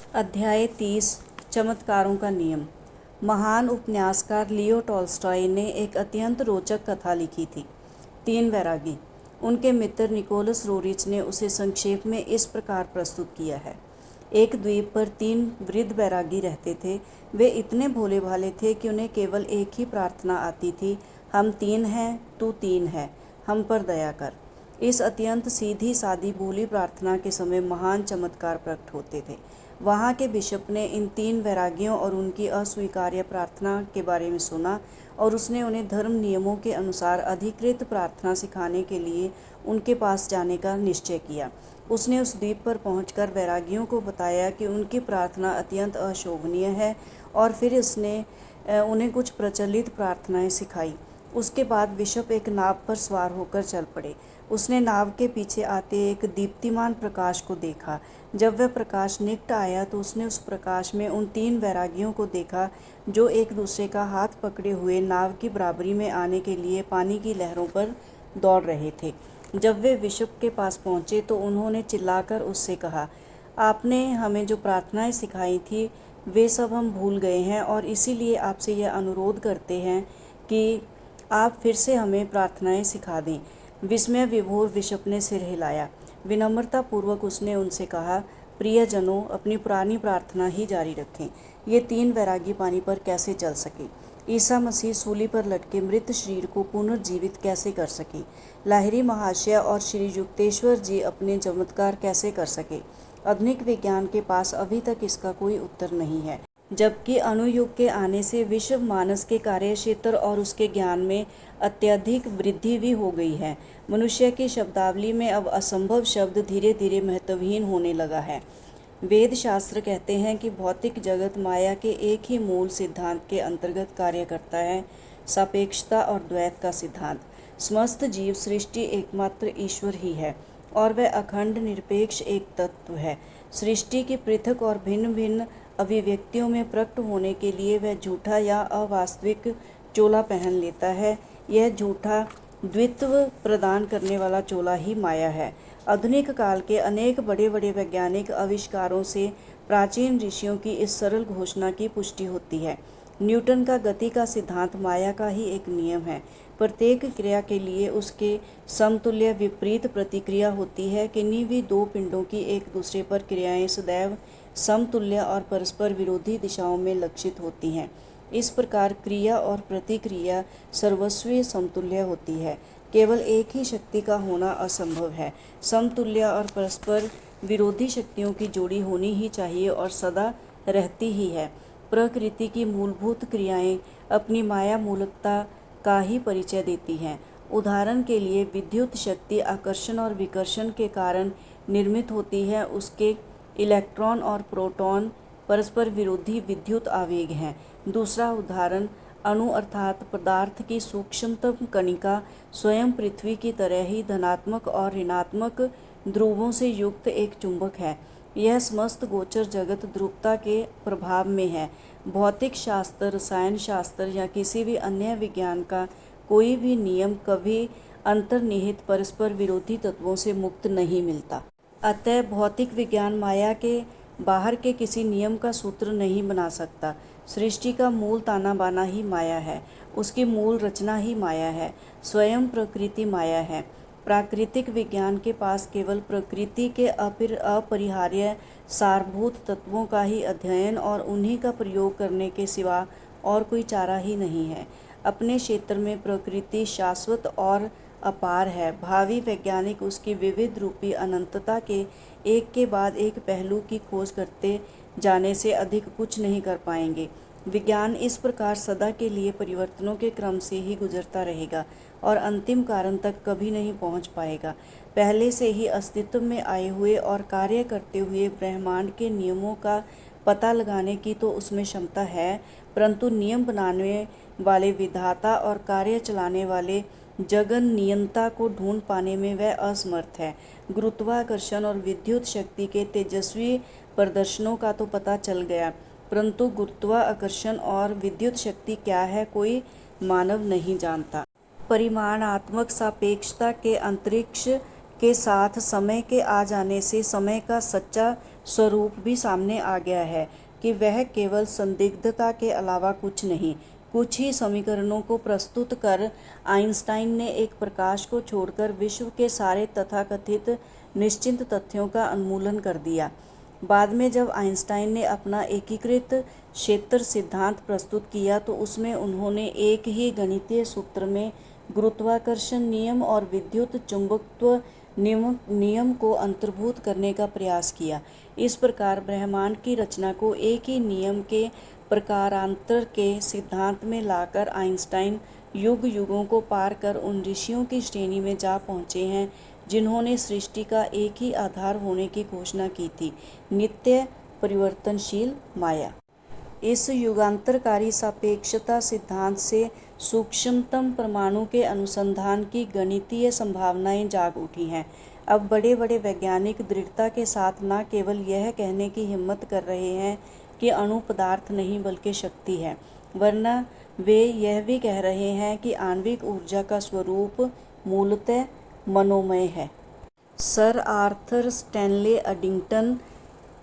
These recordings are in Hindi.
अध्याय 30 चमत्कारों का नियम। महान उपन्यासकार लियो टॉल्स्टॉय ने एक अत्यंत रोचक कथा लिखी थी, 3 वैरागी। उनके मित्र निकोलस रोरिच ने उसे संक्षेप में इस प्रकार प्रस्तुत किया है। एक द्वीप पर 3 वृद्ध वैरागी रहते थे। वे इतने भोले भाले थे कि उन्हें केवल एक ही प्रार्थना आती थी, हम 3 हैं, तू 3 है, हम पर दया कर। इस अत्यंत सीधी सादी भोली प्रार्थना के समय महान चमत्कार प्रकट होते थे। वहाँ के बिशप ने इन 3 वैरागियों और उनकी अस्वीकार्य प्रार्थना के बारे में सुना और उसने उन्हें धर्म नियमों के अनुसार अधिकृत प्रार्थना सिखाने के लिए उनके पास जाने का निश्चय किया। उसने उस द्वीप पर पहुंचकर वैरागियों को बताया कि उनकी प्रार्थना अत्यंत अशोभनीय है और फिर उसने उन्हें कुछ प्रचलित प्रार्थनाएं सिखाई। उसके बाद बिशप एक नाव पर सवार होकर चल पड़े। उसने नाव के पीछे आते एक दीप्तिमान प्रकाश को देखा। जब वह प्रकाश निकट आया तो उसने उस प्रकाश में उन 3 वैरागियों को देखा जो एक दूसरे का हाथ पकड़े हुए नाव की बराबरी में आने के लिए पानी की लहरों पर दौड़ रहे थे। जब वे बिशप के पास पहुंचे तो उन्होंने चिल्लाकर उससे कहा, आपने हमें जो प्रार्थनाएं सिखाई थी वे सब हम भूल गए हैं और इसीलिए आपसे यह अनुरोध करते हैं कि आप फिर से हमें प्रार्थनाएं सिखा दें। विस्मय विभोर बिशप ने सिर हिलाया। विनम्रता पूर्वक उसने उनसे कहा, प्रियजनों, अपनी पुरानी प्रार्थना ही जारी रखें। ये 3 वैरागी पानी पर कैसे चल सके? ईसा मसीह सूली पर लटके मृत शरीर को पुनर्जीवित कैसे कर सके? लाहिरी महाशय और श्री युक्तेश्वर जी अपने चमत्कार कैसे कर सके? आधुनिक विज्ञान के पास अभी तक इसका कोई उत्तर नहीं है, जबकि अणुयुग के आने से विश्व मानस के कार्यक्षेत्र और उसके ज्ञान में अत्यधिक वृद्धि भी हो गई है। मनुष्य की शब्दावली में अब असंभव शब्द धीरे धीरे महत्वहीन होने लगा है। वेद शास्त्र कहते हैं कि भौतिक जगत माया के एक ही मूल सिद्धांत के अंतर्गत कार्य करता है, सापेक्षता और द्वैत का सिद्धांत। समस्त जीव सृष्टि एकमात्र ईश्वर ही है और वह अखंड निरपेक्ष एक तत्व है। सृष्टि की पृथक और भिन्न भिन्न अभिव्यक्तियों में प्रकट होने के लिए वह झूठा या अवास्तविक चोला पहन लेता है। यह झूठा द्वित्व प्रदान करने वाला चोला ही माया है। आधुनिक काल के अनेक बड़े बड़े वैज्ञानिक आविष्कारों से प्राचीन ऋषियों की इस सरल घोषणा की पुष्टि होती है। न्यूटन का गति का सिद्धांत माया का ही एक नियम है। प्रत्येक क्रिया के लिए उसके समतुल्य विपरीत प्रतिक्रिया होती है। किन्हीं भी 2 पिंडों की एक दूसरे पर क्रियाएं सदैव समतुल्य और परस्पर विरोधी दिशाओं में लक्षित होती हैं। इस प्रकार क्रिया और प्रतिक्रिया सर्वस्वी समतुल्य होती है। केवल एक ही शक्ति का होना असंभव है। समतुल्य और परस्पर विरोधी शक्तियों की जोड़ी होनी ही चाहिए और सदा रहती ही है। प्रकृति की मूलभूत क्रियाएं अपनी माया मूलकता का ही परिचय देती हैं। उदाहरण के लिए विद्युत शक्ति आकर्षण और विकर्षण के कारण निर्मित होती है। उसके इलेक्ट्रॉन और प्रोटॉन परस्पर विरोधी विद्युत आवेग हैं। दूसरा उदाहरण अणु अर्थात पदार्थ की सूक्ष्मतम कणिका स्वयं पृथ्वी की तरह ही धनात्मक और ऋणात्मक ध्रुवों से युक्त एक चुंबक है। यह समस्त गोचर जगत ध्रुवता के प्रभाव में है। भौतिक शास्त्र, रसायन शास्त्र या किसी भी अन्य विज्ञान का कोई भी नियम कभी अंतर्निहित परस्पर विरोधी तत्वों से मुक्त नहीं मिलता। अतः भौतिक विज्ञान माया के बाहर के किसी नियम का सूत्र नहीं बना सकता। सृष्टि का मूल ताना बाना ही माया है, उसकी मूल रचना ही माया है, स्वयं प्रकृति माया है। प्राकृतिक विज्ञान के पास केवल प्रकृति के अपरिहार्य सारभूत तत्वों का ही अध्ययन और उन्हीं का प्रयोग करने के सिवा और कोई चारा ही नहीं है। अपने क्षेत्र में प्रकृति शाश्वत और अपार है। भावी वैज्ञानिक उसकी विविध रूपी अनंतता के एक के बाद एक पहलू की खोज करते जाने से अधिक कुछ नहीं कर पाएंगे। विज्ञान इस प्रकार सदा के लिए परिवर्तनों के क्रम से ही गुजरता रहेगा और अंतिम कारण तक कभी नहीं पहुंच पाएगा। पहले से ही अस्तित्व में आए हुए और कार्य करते हुए ब्रह्मांड के नियमों का पता लगाने की तो उसमें क्षमता है, परंतु नियम बनाने वाले विधाता और कार्य चलाने वाले जगन नियंता को ढूंढ पाने में वह असमर्थ है। गुरुत्वाकर्षण और विद्युत शक्ति के तेजस्वी प्रदर्शनों का तो पता चल गया, परंतु गुरुत्वाकर्षण और विद्युत शक्ति क्या है कोई मानव नहीं जानता। परिमाणात्मक सापेक्षता के अंतरिक्ष के साथ समय के आ जाने से समय का सच्चा स्वरूप भी सामने आ गया है कि वह केवल संदिग्धता के अलावा कुछ नहीं। कुछ ही समीकरणों को प्रस्तुत कर आइंस्टाइन ने एक प्रकाश को छोड़कर विश्व के सारे तथाकथित निश्चित तथ्यों का उन्मूलन कर दिया। बाद में जब आइंस्टाइन ने अपना एकीकृत क्षेत्र सिद्धांत प्रस्तुत किया तो उसमें उन्होंने एक ही गणितीय सूत्र में गुरुत्वाकर्षण नियम और विद्युत चुंबकत्व नियम को अंतर्भूत करने का प्रयास किया। इस प्रकार ब्रह्मांड की रचना को एक ही नियम के प्रकारांतर के सिद्धांत में लाकर आइंस्टाइन युग युगों को पार कर उन ऋषियों की श्रेणी में जा पहुँचे हैं जिन्होंने सृष्टि का एक ही आधार होने की घोषणा की थी, नित्य परिवर्तनशील माया। इस युगांतरकारी सापेक्षता सिद्धांत से सूक्ष्मतम परमाणु के अनुसंधान की गणितीय संभावनाएं जाग उठी हैं। अब बड़े बड़े वैज्ञानिक दृढ़ता के साथ न केवल यह कहने की हिम्मत कर रहे हैं कि अणु पदार्थ नहीं बल्कि शक्ति है, वरना वे यह भी कह रहे हैं कि आणविक ऊर्जा का स्वरूप मूलतः मनोमय है। Sir Arthur Stanley Eddington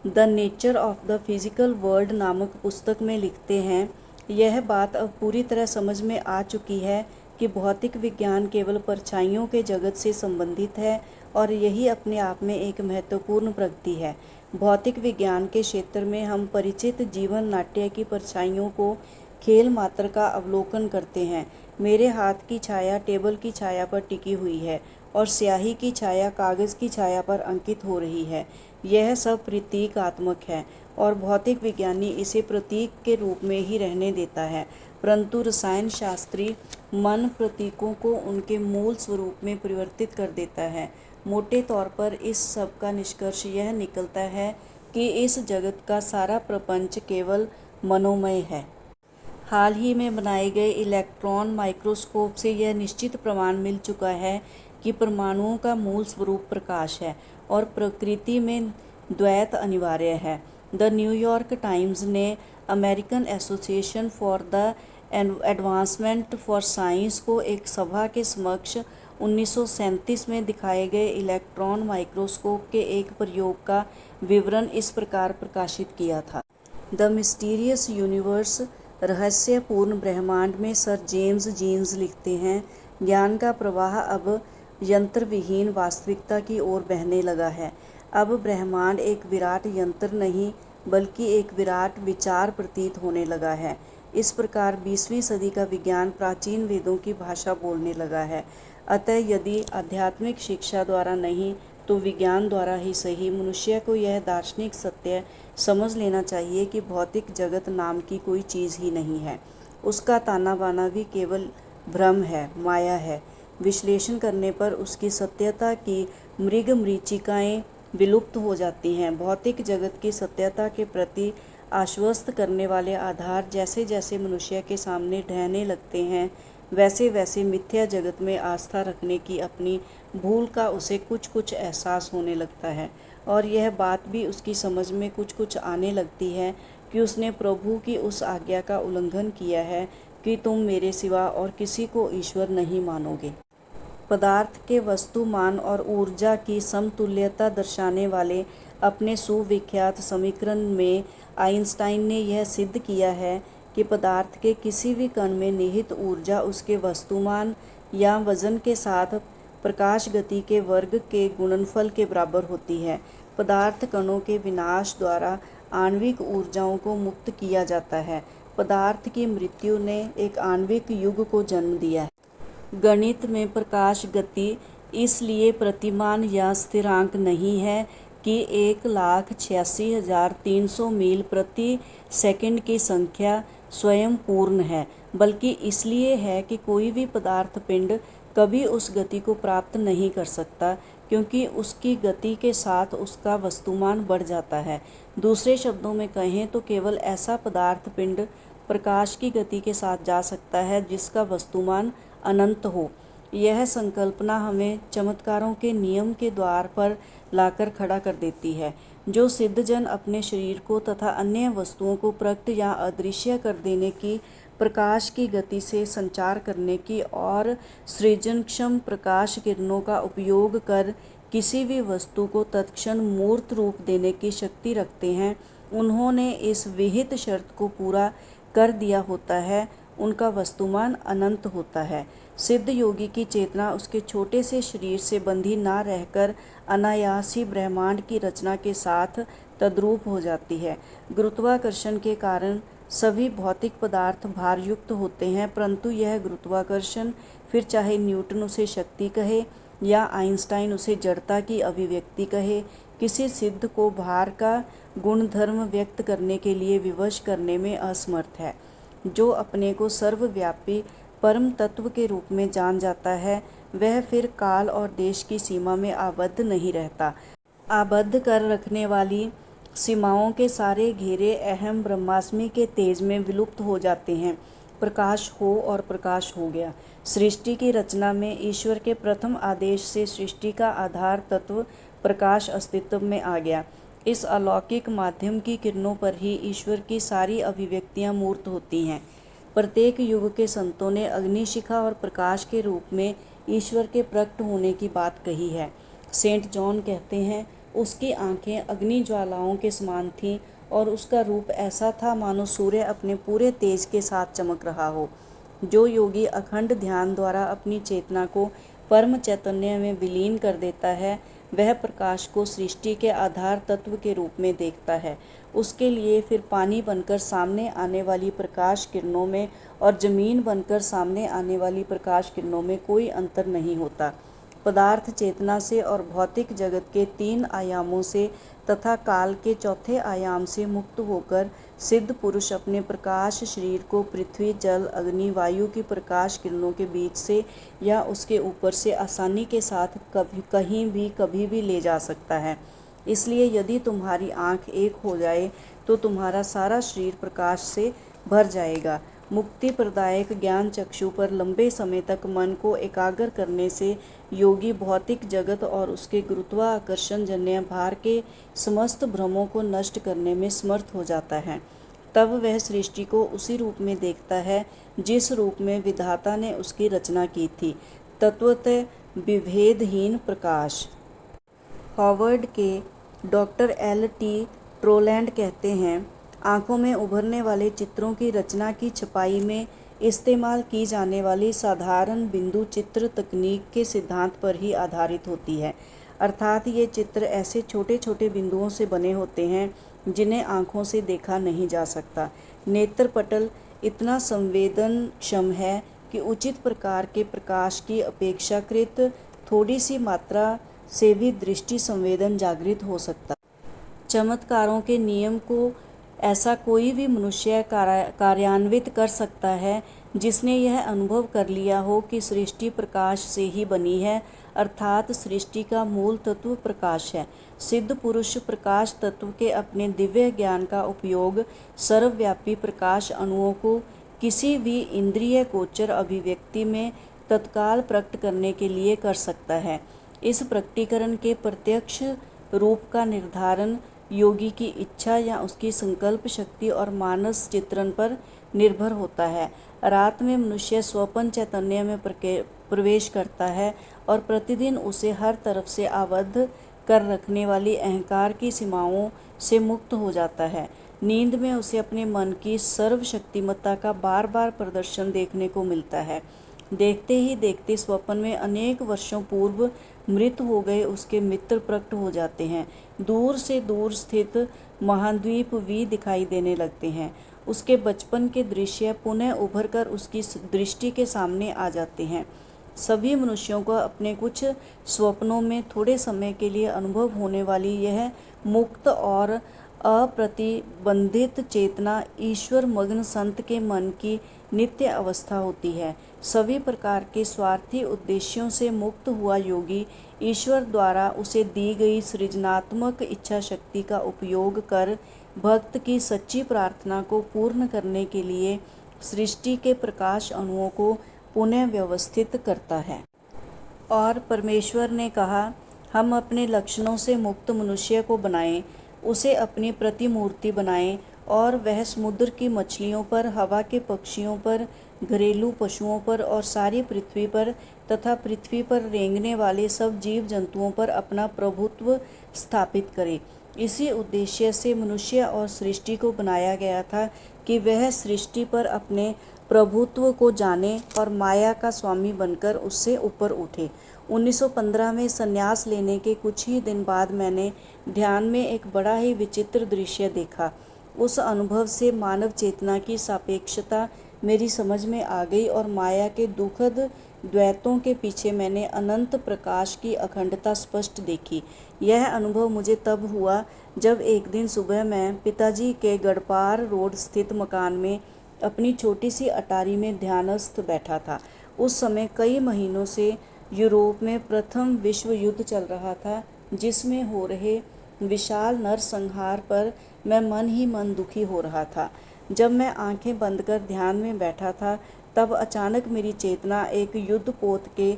the nature of the physical world नामक पुस्तक में लिखते हैं, यह बात अब पूरी तरह समझ में आ चुकी है कि भौतिक विज्ञान केवल परछाइयों के जगत से संबंधित है और यही अपने आप में एक महत्वपूर्ण प्रगति है। भौतिक विज्ञान के क्षेत्र में हम परिचित जीवन नाट्य की परछाइयों को खेल मात्र का अवलोकन करते हैं। मेरे हाथ की छाया टेबल की छाया पर टिकी हुई है और स्याही की छाया कागज़ की छाया पर अंकित हो रही है। यह सब प्रतीकात्मक है और भौतिक विज्ञानी इसे प्रतीक के रूप में ही रहने देता है, परंतु रसायन शास्त्री मन प्रतीकों को उनके मूल स्वरूप में परिवर्तित कर देता है। मोटे तौर पर इस सब का निष्कर्ष यह निकलता है कि इस जगत का सारा प्रपंच केवल मनोमय है। हाल ही में बनाए गए इलेक्ट्रॉन माइक्रोस्कोप से यह निश्चित प्रमाण मिल चुका है कि परमाणुओं का मूल स्वरूप प्रकाश है और प्रकृति में द्वैत अनिवार्य है। द न्यूयॉर्क टाइम्स ने American association for the advancement for science को एक सभा के समक्ष 1937 में दिखाए गए इलेक्ट्रॉन माइक्रोस्कोप के एक प्रयोग का विवरण इस प्रकार प्रकाशित किया था। द मिस्टीरियस यूनिवर्स, रहस्यपूर्ण ब्रह्मांड में सर जेम्स जीन्स लिखते हैं, ज्ञान का प्रवाह अब यंत्र विहीन वास्तविकता की ओर बहने लगा है। अब ब्रह्मांड एक विराट यंत्र नहीं बल्कि एक विराट विचार प्रतीत होने लगा है। इस प्रकार 20वीं सदी का विज्ञान प्राचीन वेदों की भाषा बोलने लगा है। अतः यदि आध्यात्मिक शिक्षा द्वारा नहीं तो विज्ञान द्वारा ही सही मनुष्य को यह दार्शनिक सत्य समझ लेना चाहिए कि भौतिक जगत नाम की कोई चीज़ ही नहीं है। उसका ताना बाना भी केवल भ्रम है, माया है। विश्लेषण करने पर उसकी सत्यता की मृग मरीचिकाएँ विलुप्त हो जाती हैं। भौतिक जगत की सत्यता के प्रति आश्वस्त करने वाले आधार जैसे जैसे मनुष्य के सामने ढहने लगते हैं, वैसे वैसे मिथ्या जगत में आस्था रखने की अपनी भूल का उसे कुछ कुछ एहसास होने लगता है और यह बात भी उसकी समझ में कुछ कुछ आने लगती है कि उसने प्रभु की उस आज्ञा का उल्लंघन किया है कि तुम मेरे सिवा और किसी को ईश्वर नहीं मानोगे। पदार्थ के वस्तुमान और ऊर्जा की समतुल्यता दर्शाने वाले अपने सुविख्यात समीकरण में आइंस्टाइन ने यह सिद्ध किया है कि पदार्थ के किसी भी कण में निहित ऊर्जा उसके वस्तुमान या वजन के साथ प्रकाश गति के वर्ग के गुणनफल के बराबर होती है। पदार्थ कणों के विनाश द्वारा आणविक ऊर्जाओं को मुक्त किया जाता है। पदार्थ की मृत्यु ने एक आणविक युग को जन्म दिया है। गणित में प्रकाश गति इसलिए प्रतिमान या स्थिरांक नहीं है कि 1,86,300 मील प्रति सेकंड की संख्या स्वयं पूर्ण है, बल्कि इसलिए है कि कोई भी पदार्थ पिंड कभी उस गति को प्राप्त नहीं कर सकता क्योंकि उसकी गति के साथ उसका वस्तुमान बढ़ जाता है। दूसरे शब्दों में कहें तो केवल ऐसा पदार्थ पिंड प्रकाश की गति के साथ जा सकता है जिसका वस्तुमान अनंत हो। यह संकल्पना हमें चमत्कारों के नियम के द्वार पर लाकर खड़ा कर देती है। जो सिद्धजन अपने शरीर को तथा अन्य वस्तुओं को प्रकट या अदृश्य कर देने की, प्रकाश की गति से संचार करने की और सृजनक्षम प्रकाश किरणों का उपयोग कर किसी भी वस्तु को तत्क्षण मूर्त रूप देने की शक्ति रखते हैं, उन्होंने इस विहित शर्त को पूरा कर दिया होता है, उनका वस्तुमान अनंत होता है। सिद्ध योगी की चेतना उसके छोटे से शरीर से बंधी ना रहकर अनायास ही ब्रह्मांड की रचना के साथ तद्रूप हो जाती है। गुरुत्वाकर्षण के कारण सभी भौतिक पदार्थ भारयुक्त होते हैं, परंतु यह गुरुत्वाकर्षण, फिर चाहे न्यूटन उसे शक्ति कहे या आइंस्टाइन उसे जड़ता की अभिव्यक्ति कहे, किसी सिद्ध को भार का गुणधर्म व्यक्त करने के लिए विवश करने में असमर्थ है। जो अपने को सर्वव्यापी परम तत्व के रूप में जान जाता है, वह फिर काल और देश की सीमा में आबद्ध नहीं रहता। आबद्ध कर रखने वाली सीमाओं के सारे घेरे अहम ब्रह्मास्मि के तेज में विलुप्त हो जाते हैं। प्रकाश हो और प्रकाश हो गया। सृष्टि की रचना में ईश्वर के प्रथम आदेश से सृष्टि का आधार तत्व प्रकाश अस्तित्व में आ गया। इस अलौकिक माध्यम की किरणों पर ही ईश्वर की सारी अभिव्यक्तियां मूर्त होती हैं। प्रत्येक युग के संतों ने अग्निशिखा और प्रकाश के रूप में ईश्वर के प्रकट होने की बात कही है। सेंट जॉन कहते हैं, उसकी आंखें अग्नि ज्वालाओं के समान थीं और उसका रूप ऐसा था मानो सूर्य अपने पूरे तेज के साथ चमक रहा हो। जो योगी अखंड ध्यान द्वारा अपनी चेतना को परम चैतन्य में विलीन कर देता है, वह प्रकाश को सृष्टि के आधार तत्व के रूप में देखता है। उसके लिए फिर पानी बनकर सामने आने वाली प्रकाश किरणों में और जमीन बनकर सामने आने वाली प्रकाश किरणों में कोई अंतर नहीं होता। पदार्थ चेतना से और भौतिक जगत के 3 आयामों से तथा काल के चौथे आयाम से मुक्त होकर सिद्ध पुरुष अपने प्रकाश शरीर को पृथ्वी, जल, अग्नि, वायु की प्रकाश किरणों के बीच से या उसके ऊपर से आसानी के साथ कभी भी ले जा सकता है। इसलिए यदि तुम्हारी आँख एक हो जाए तो तुम्हारा सारा शरीर प्रकाश से भर जाएगा। मुक्ति प्रदायक ज्ञान चक्षु पर लंबे समय तक मन को एकाग्र करने से योगी भौतिक जगत और उसके गुरुत्वाकर्षण जन्य भार के समस्त भ्रमों को नष्ट करने में समर्थ हो जाता है। तब वह सृष्टि को उसी रूप में देखता है जिस रूप में विधाता ने उसकी रचना की थी, तत्वतः विभेदहीन प्रकाश। हॉवर्ड के डॉक्टर L.T. ट्रोलैंड कहते हैं, आँखों में उभरने वाले चित्रों की रचना की छपाई में इस्तेमाल की जाने वाली साधारण बिंदु चित्र तकनीक के सिद्धांत पर ही आधारित होती है। अर्थात ये चित्र ऐसे छोटे छोटे बिंदुओं से बने होते हैं जिन्हें आँखों से देखा नहीं जा सकता। नेत्र पटल इतना संवेदनक्षम है कि उचित प्रकार के प्रकाश की अपेक्षाकृत थोड़ी सी मात्रा से भी दृष्टि संवेदन जागृत हो सकता। चमत्कारों के नियम को ऐसा कोई भी मनुष्य कार्यान्वित कर सकता है जिसने यह अनुभव कर लिया हो कि सृष्टि प्रकाश से ही बनी है, अर्थात सृष्टि का मूल तत्व प्रकाश है। सिद्ध पुरुष प्रकाश तत्व के अपने दिव्य ज्ञान का उपयोग सर्वव्यापी प्रकाश अणुओं को किसी भी इंद्रिय गोचर अभिव्यक्ति में तत्काल प्रकट करने के लिए कर सकता है। इस प्रकटीकरण के प्रत्यक्ष रूप का निर्धारण योगी की इच्छा या उसकी संकल्प शक्ति और मानस चित्रण पर निर्भर होता है। रात में मनुष्य स्वपन चैतन्य में प्रवेश करता है और प्रतिदिन उसे हर तरफ से आबद्ध कर रखने वाली अहंकार की सीमाओं से मुक्त हो जाता है। नींद में उसे अपने मन की सर्वशक्तिमत्ता का बार बार प्रदर्शन देखने को मिलता है। देखते ही देखते स्वप्न में अनेक वर्षों पूर्व मृत हो गए उसके मित्र प्रकट हो जाते हैं। दूर से दूर स्थित महाद्वीप भी दिखाई देने लगते हैं। उसके बचपन के दृश्य पुनः उभर कर उसकी दृष्टि के सामने आ जाते हैं। सभी मनुष्यों को अपने कुछ स्वप्नों में थोड़े समय के लिए अनुभव होने वाली यह मुक्त और अप्रतिबंधित चेतना ईश्वर मग्न संत के मन की नित्य अवस्था होती है। सभी प्रकार के स्वार्थी उद्देश्यों से मुक्त हुआ योगी ईश्वर द्वारा उसे दी गई सृजनात्मक इच्छा शक्ति का उपयोग कर भक्त की सच्ची प्रार्थना को पूर्ण करने के लिए सृष्टि के प्रकाश अणुओं को पुनः व्यवस्थित करता है। और परमेश्वर ने कहा, हम अपने लक्षणों से मुक्त मनुष्य को बनाएं, उसे अपनी प्रतिमूर्ति बनाएं और वह समुद्र की मछलियों पर, हवा के पक्षियों पर, घरेलू पशुओं पर और सारी पृथ्वी पर तथा पृथ्वी पर रेंगने वाले सब जीव जंतुओं पर अपना प्रभुत्व स्थापित करे। इसी उद्देश्य से मनुष्य और सृष्टि को बनाया गया था कि वह सृष्टि पर अपने प्रभुत्व को जाने और माया का स्वामी बनकर उससे ऊपर उठे। 1915 में संन्यास लेने के कुछ ही दिन बाद मैंने ध्यान में एक बड़ा ही विचित्र दृश्य देखा। उस अनुभव से मानव चेतना की सापेक्षता मेरी समझ में आ गई और माया के दुखद द्वैतों के पीछे मैंने अनंत प्रकाश की अखंडता स्पष्ट देखी। यह अनुभव मुझे तब हुआ जब एक दिन सुबह मैं पिताजी के गढ़पार रोड स्थित मकान में अपनी छोटी सी अटारी में ध्यानस्थ बैठा था। उस समय कई महीनों से यूरोप में प्रथम विश्व युद्ध चल रहा था, जिसमें हो रहे विशाल नरसंहार पर मैं मन ही मन दुखी हो रहा था। जब मैं आंखें बंद कर ध्यान में बैठा था, तब अचानक मेरी चेतना एक युद्धपोत के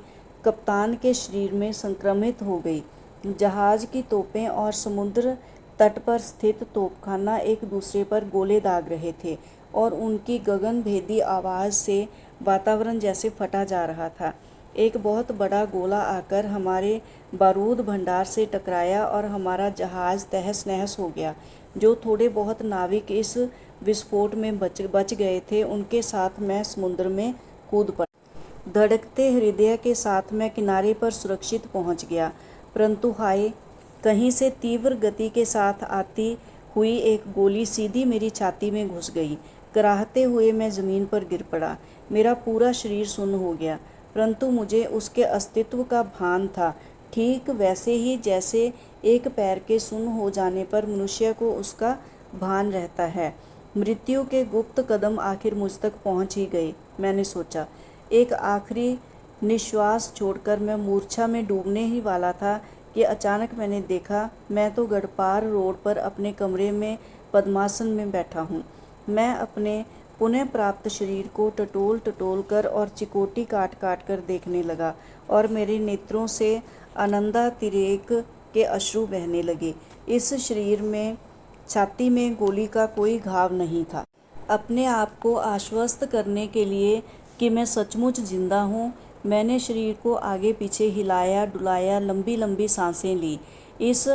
कप्तान के शरीर में संक्रमित हो गई। जहाज की तोपें और समुद्र तट पर स्थित तोपखाना एक दूसरे पर गोले दाग रहे थे और उनकी गगनभेदी आवाज़ से वातावरण जैसे फटा जा रहा था। एक बहुत बड़ा गोला आकर हमारे बारूद भंडार से टकराया और हमारा जहाज़ तहस नहस हो गया। जो थोड़े बहुत नाविक इस विस्फोट में बच गए थे, उनके साथ मैं समुद्र में कूद पड़ा। धड़कते हृदय के साथ मैं किनारे पर सुरक्षित पहुंच गया, परंतु हाय, कहीं से तीव्र गति के साथ आती हुई एक गोली सीधी मेरी छाती में घुस गई। कराहते हुए मैं ज़मीन पर गिर पड़ा। मेरा पूरा शरीर सुन्न हो गया, परंतु मुझे उसके अस्तित्व का भान था, ठीक वैसे ही जैसे एक पैर के सुन्न हो जाने पर मनुष्य को उसका भान रहता है। मृत्यु के गुप्त कदम आखिर मुझ तक पहुंच ही गए, मैंने सोचा। एक आखिरी निश्वास छोड़कर मैं मूर्छा में डूबने ही वाला था कि अचानक मैंने देखा, मैं तो गढ़पार रोड पर अपने कमरे में पद्मासन में बैठा हूँ। मैं अपने पुनः प्राप्त शरीर को टटोल टटोल कर और चिकोटी काट काट कर देखने लगा और मेरे नेत्रों से आनंदातिरेक के अश्रु बहने लगे। इस शरीर में छाती में गोली का कोई घाव नहीं था। अपने आप को आश्वस्त करने के लिए कि मैं सचमुच जिंदा हूँ, मैंने शरीर को आगे पीछे हिलाया डुलाया, लंबी लंबी सांसें ली। इस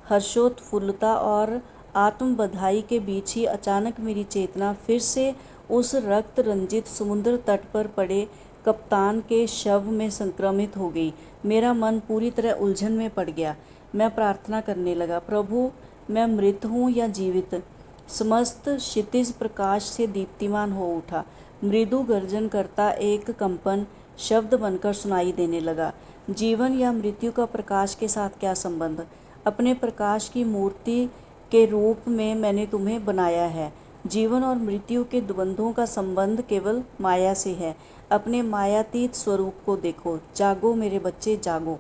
हर्षोत्फुल्लता और आत्मबधाई के बीच ही अचानक मेरी चेतना फिर से उस रक्त रंजित समुद्र तट पर पड़े कप्तान के शव में संक्रमित हो गई। मेरा मन पूरी तरह उलझन में पड़ गया। मैं प्रार्थना करने लगा, प्रभु, मैं मृत हूँ या जीवित? समस्त क्षितिज प्रकाश से दीप्तिमान हो उठा। मृदु गर्जन करता एक कंपन शब्द बनकर सुनाई देने लगा, जीवन या मृत्यु का प्रकाश के साथ क्या संबंध? अपने प्रकाश की मूर्ति के रूप में मैंने तुम्हें बनाया है। जीवन और मृत्यु के द्वंद्वों का संबंध केवल माया से है। अपने मायातीत स्वरूप को देखो। जागो मेरे बच्चे, जागो।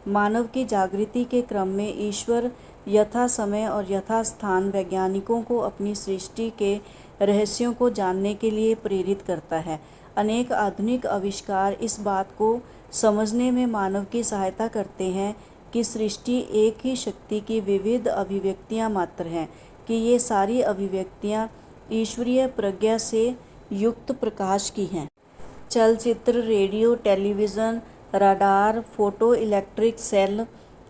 मानव की जागृति के क्रम में ईश्वर यथा समय और यथा स्थान वैज्ञानिकों को अपनी सृष्टि के रहस्यों को जानने के लिए प्रेरित करता है। अनेक आधुनिक आविष्कार इस बात को समझने में मानव की सहायता करते हैं कि सृष्टि एक ही शक्ति की विविध अभिव्यक्तियां मात्र हैं, कि ये सारी अभिव्यक्तियां ईश्वरीय प्रज्ञा से युक्त प्रकाश की हैं। चलचित्र, radio, television, radar, photo electric cell,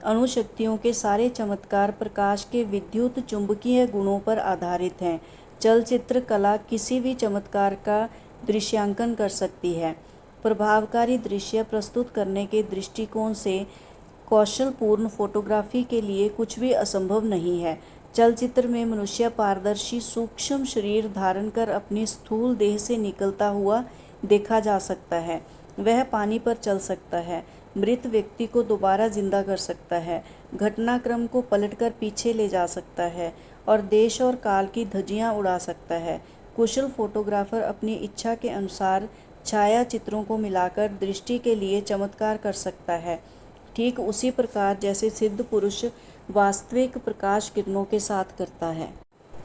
अणुशक्तियों के सारे चमत्कार प्रकाश के विद्युत चुंबकीय गुणों पर आधारित हैं। चलचित्र कला किसी भी चमत्कार का दृश्यांकन कर सकती है। प्रभावकारी दृश्य प्रस्तुत करने के दृष्टिकोण से कौशलपूर्ण फोटोग्राफी के लिए कुछ भी असंभव नहीं है। चलचित्र में मनुष्य पारदर्शी सूक्ष्म शरीर धारण कर अपनी स्थूल देह से निकलता हुआ देखा जा सकता है। वह पानी पर चल सकता है, मृत व्यक्ति को दोबारा जिंदा कर सकता है, घटनाक्रम को पलटकर पीछे ले जा सकता है और देश और काल की धज्जियां उड़ा सकता है। कुशल फोटोग्राफर अपनी इच्छा के अनुसार छाया चित्रों को मिलाकर दृष्टि के लिए चमत्कार कर सकता है, ठीक उसी प्रकार जैसे सिद्ध पुरुष वास्तविक प्रकाश किरणों के साथ करता है।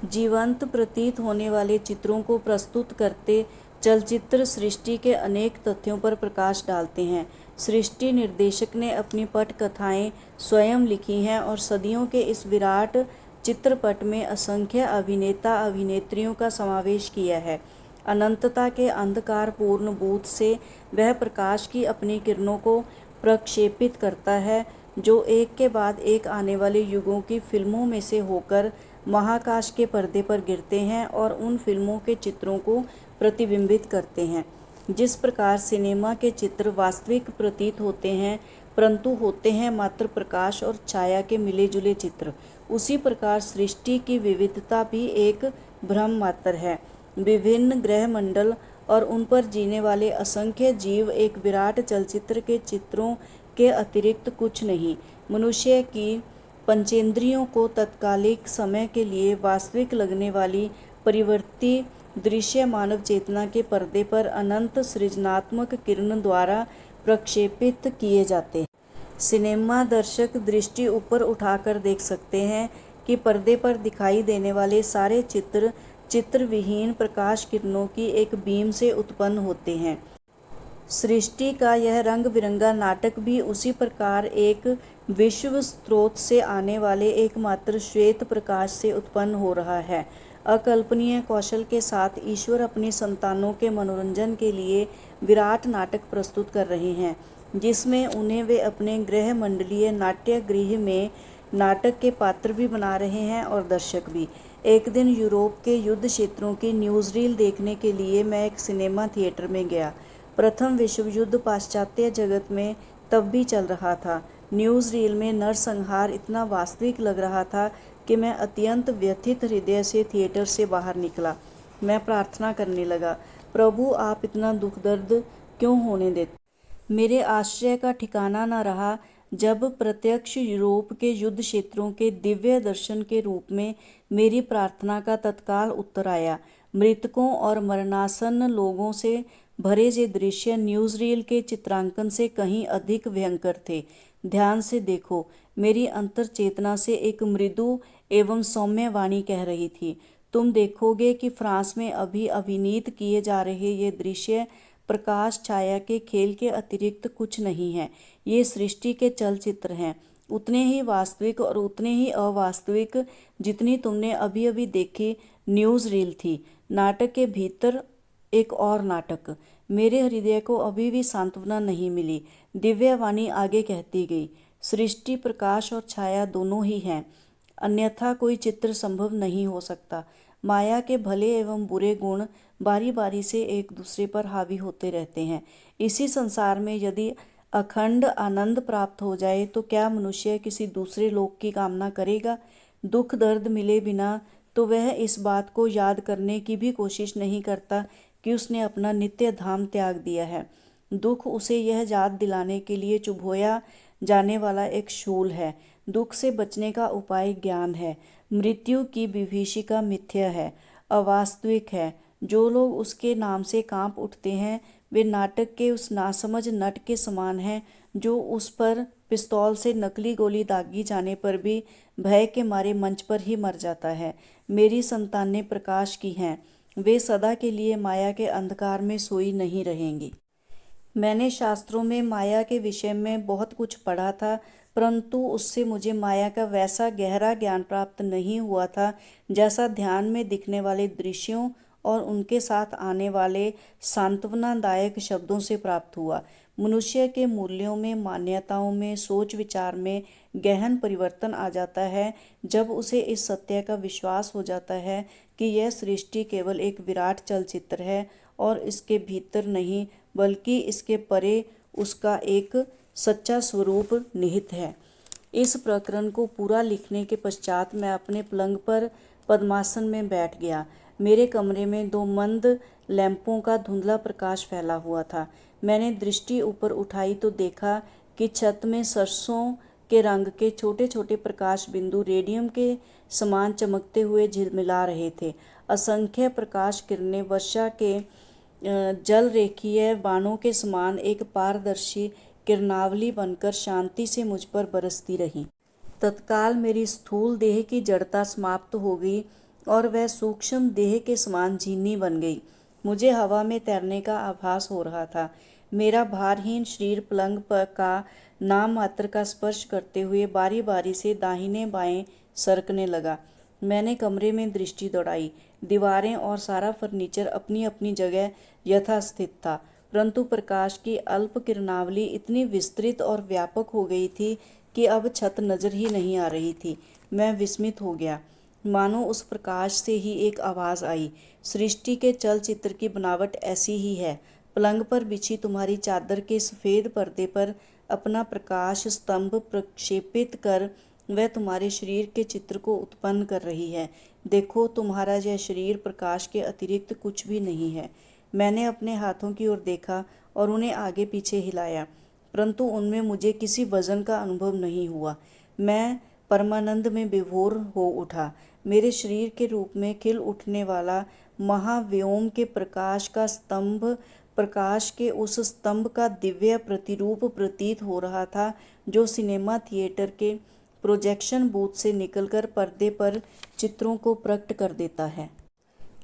जीवंत प्रतीत होने वाले चित्रों को प्रस्तुत करते चलचित्र सृष्टि के अनेक तथ्यों पर प्रकाश डालते हैं। सृष्टि निर्देशक ने अपनी पटकथाएं स्वयं लिखी हैं और सदियों के इस विराट चित्रपट में असंख्य अभिनेता अभिनेत्रियों का समावेश किया है। अनंतता के अंधकारपूर्ण बूथ से वह प्रकाश की अपनी किरणों को प्रक्षेपित करता है, जो एक के बाद एक आने वाले युगों की फिल्मों में से होकर महाकाश के पर्दे पर गिरते हैं और उन फिल्मों के चित्रों को प्रतिबिंबित करते हैं। जिस प्रकार सिनेमा के चित्र वास्तविक प्रतीत होते हैं, परंतु होते हैं मात्र प्रकाश और छाया के मिले जुले चित्र, उसी प्रकार सृष्टि की विविधता भी एक भ्रम मात्र है। विभिन्न ग्रह मंडल और उन पर जीने वाले असंख्य जीव एक विराट चलचित्र के चित्रों के अतिरिक्त कुछ नहीं। मनुष्य की पंचेंद्रियों को तत्कालिक समय के लिए वास्तविक लगने वाली परिवर्ती दृश्य मानव चेतना के पर्दे पर अनंत सृजनात्मक किरण द्वारा प्रक्षेपित किए जाते हैं। सिनेमा दर्शक दृष्टि ऊपर उठाकर देख सकते हैं कि पर्दे पर दिखाई देने वाले सारे चित्र चित्रविहीन प्रकाश किरणों की एक बीम से उत्पन्न होते हैं। सृष्टि का यह रंग बिरंगा नाटक भी उसी प्रकार एक विश्व स्रोत से आने वाले एकमात्र श्वेत प्रकाश से उत्पन्न हो रहा है। अकल्पनीय कौशल के साथ ईश्वर अपनी संतानों के मनोरंजन के लिए विराट नाटक प्रस्तुत कर रहे हैं, जिसमें उन्हें वे अपने गृह मंडलीय नाट्यगृह में नाटक के पात्र भी बना रहे हैं और दर्शक भी। एक दिन यूरोप के युद्ध क्षेत्रों की न्यूज़रील देखने के लिए मैं एक सिनेमा थिएटर में गया। प्रथम विश्व युद्ध पाश्चात्य जगत में तब भी चल रहा था। न्यूज़रील में नरसंहार इतना वास्तविक लग रहा था कि मैं अत्यंत व्यथित हृदय से थिएटर से बाहर निकला। मैं प्रार्थना करने लगा, प्रभु आप इतना दुख दर्द क्यों होने देते। मेरे आश्चर्य का ठिकाना न रहा जब प्रत्यक्ष यूरोप के युद्ध क्षेत्रों के दिव्य दर्शन के रूप में मेरी प्रार्थना का तत्काल उत्तर आया। मृतकों और मरणासन्न लोगों से भरे ये दृश्य न्यूज़रील के चित्रांकन से कहीं अधिक भयंकर थे। ध्यान से देखो, मेरी अंतर चेतना से एक मृदु एवं सौम्य वाणी कह रही थी, तुम देखोगे कि फ्रांस में अभी अभिनीत किए जा रहे ये दृश्य प्रकाश छाया के खेल के अतिरिक्त कुछ नहीं है। ये सृष्टि के चलचित्र हैं, उतने ही वास्तविक और उतने ही अवास्तविक जितनी तुमने अभी अभी देखी न्यूज़रील थी। नाटक के भीतर एक और नाटक। मेरे हृदय को अभी भी सांत्वना नहीं मिली। दिव्यवाणी आगे कहती गई, सृष्टि प्रकाश और छाया दोनों ही हैं, अन्यथा कोई चित्र संभव नहीं हो सकता। माया के भले एवं बुरे गुण बारी बारी से एक दूसरे पर हावी होते रहते हैं। इसी संसार में यदि अखंड आनंद प्राप्त हो जाए तो क्या मनुष्य किसी दूसरे लोक की कामना करेगा? दुख दर्द मिले बिना तो वह इस बात को याद करने की भी कोशिश नहीं करता कि उसने अपना नित्य धाम त्याग दिया है। दुख उसे यह याद दिलाने के लिए चुभोया जाने वाला एक शूल है। दुख से बचने का उपाय ज्ञान है। मृत्यु की विभीषिका मिथ्या है, अवास्तविक है। जो लोग उसके नाम से कांप उठते हैं वे नाटक के उस नासमझ नट के समान हैं जो उस पर पिस्तौल से नकली गोली दागी जाने पर भी भय के मारे मंच पर ही मर जाता है। मेरी संतानें प्रकाश की हैं, वे सदा के लिए माया के अंधकार में सोई नहीं रहेंगी। मैंने शास्त्रों में माया के विषय में बहुत कुछ पढ़ा था, परंतु उससे मुझे माया का वैसा गहरा ज्ञान प्राप्त नहीं हुआ था जैसा ध्यान में दिखने वाले दृश्यों और उनके साथ आने वाले सांत्वनादायक शब्दों से प्राप्त हुआ। मनुष्य के मूल्यों में, मान्यताओं में, सोच विचार में गहन परिवर्तन आ जाता है जब उसे इस सत्य का विश्वास हो जाता है कि यह सृष्टि केवल एक विराट चलचित्र है और इसके भीतर नहीं बल्कि इसके परे उसका एक सच्चा स्वरूप निहित है। इस प्रकरण को पूरा लिखने के पश्चात मैं अपने पलंग पर पद्मासन में बैठ गया। मेरे कमरे में 2 मंद लैंपों का धुंधला प्रकाश फैला हुआ था। मैंने दृष्टि ऊपर उठाई तो देखा कि छत में सरसों के रंग के छोटे छोटे प्रकाश बिंदु रेडियम के समान चमकते हुए झिलमिला रहे थे। असंख्य प्रकाश किरणें वर्षा के जल रेखीय बाणों के समान एक पारदर्शी किरणावली बनकर शांति से मुझ पर बरसती रहीं। तत्काल मेरी स्थूल देह की जड़ता समाप्त हो गई और वह सूक्ष्म देह के समान झीनी बन गई। मुझे हवा में तैरने का आभास हो रहा था। मेरा भारहीन शरीर पलंग का नाम मात्र का स्पर्श करते हुए बारी बारी से दाहिने बाएं सरकने लगा। मैंने कमरे में दृष्टि दौड़ाई। दीवारें और सारा फर्नीचर अपनी अपनी जगह यथास्थित था, परंतु प्रकाश की अल्प किरणावली इतनी विस्तृत और व्यापक हो गई थी कि अब छत नजर ही नहीं आ रही थी। मैं विस्मित हो गया। मानो उस प्रकाश से ही एक आवाज़ आई, सृष्टि के चलचित्र की बनावट ऐसी ही है। पलंग पर बिछी तुम्हारी चादर के सफ़ेद पर्दे पर अपना प्रकाश स्तंभ प्रक्षेपित कर वह तुम्हारे शरीर के चित्र को उत्पन्न कर रही है। देखो, तुम्हारा यह शरीर प्रकाश के अतिरिक्त कुछ भी नहीं है। मैंने अपने हाथों की ओर देखा और उन्हें आगे पीछे हिलाया, परंतु उनमें मुझे किसी वजन का अनुभव नहीं हुआ। मैं परमानंद में विभोर हो उठा। मेरे शरीर के रूप में खिल उठने वाला महाव्योम के प्रकाश का स्तंभ प्रकाश के उस स्तंभ का दिव्य प्रतिरूप प्रतीत हो रहा था जो सिनेमा थिएटर के प्रोजेक्शन बूथ से निकलकर पर्दे पर चित्रों को प्रकट कर देता है।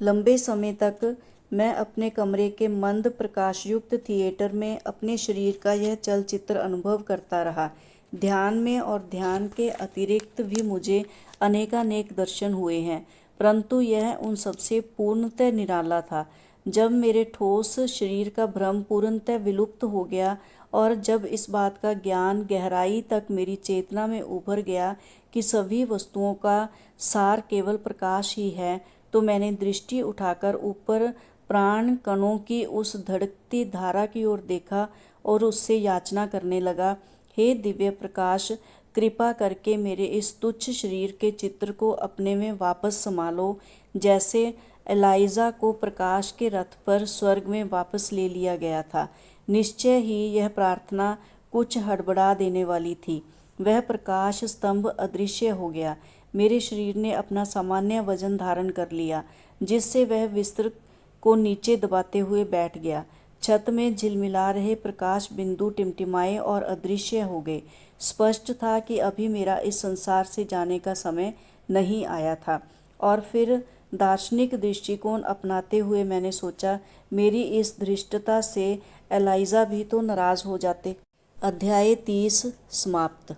लंबे समय तक मैं अपने कमरे के मंद प्रकाशयुक्त थिएटर में अपने शरीर का यह चलचित्र अनुभव करता रहा। ध्यान में और ध्यान के अतिरिक्त भी मुझे अनेकानेक दर्शन हुए हैं, परंतु यह उन सबसे पूर्णतः निराला था। जब मेरे ठोस शरीर का भ्रम पूर्णतः विलुप्त हो गया और जब इस बात का ज्ञान गहराई तक मेरी चेतना में उभर गया कि सभी वस्तुओं का सार केवल प्रकाश ही है, तो मैंने दृष्टि उठाकर ऊपर प्राण कणों की उस धड़कती धारा की ओर देखा और उससे याचना करने लगा, हे दिव्य प्रकाश, कृपा करके मेरे इस तुच्छ शरीर के चित्र को अपने में वापस समा लो, जैसे एलाइजा को प्रकाश के रथ पर स्वर्ग में वापस ले लिया गया था। निश्चय ही यह प्रार्थना कुछ हड़बड़ा देने वाली थी। वह प्रकाश स्तंभ अदृश्य हो गया। मेरे शरीर ने अपना सामान्य वजन धारण कर लिया, जिससे वह बिस्तर को नीचे दबाते हुए बैठ गया। छत में झिलमिला रहे प्रकाश बिंदु टिमटिमाए और अदृश्य हो गए। स्पष्ट था कि अभी मेरा इस संसार से जाने का समय नहीं आया था। और फिर दार्शनिक दृष्टिकोण अपनाते हुए मैंने सोचा, मेरी इस धृष्टता से एलाइजा भी तो नाराज़ हो जाते। अध्याय 30 समाप्त।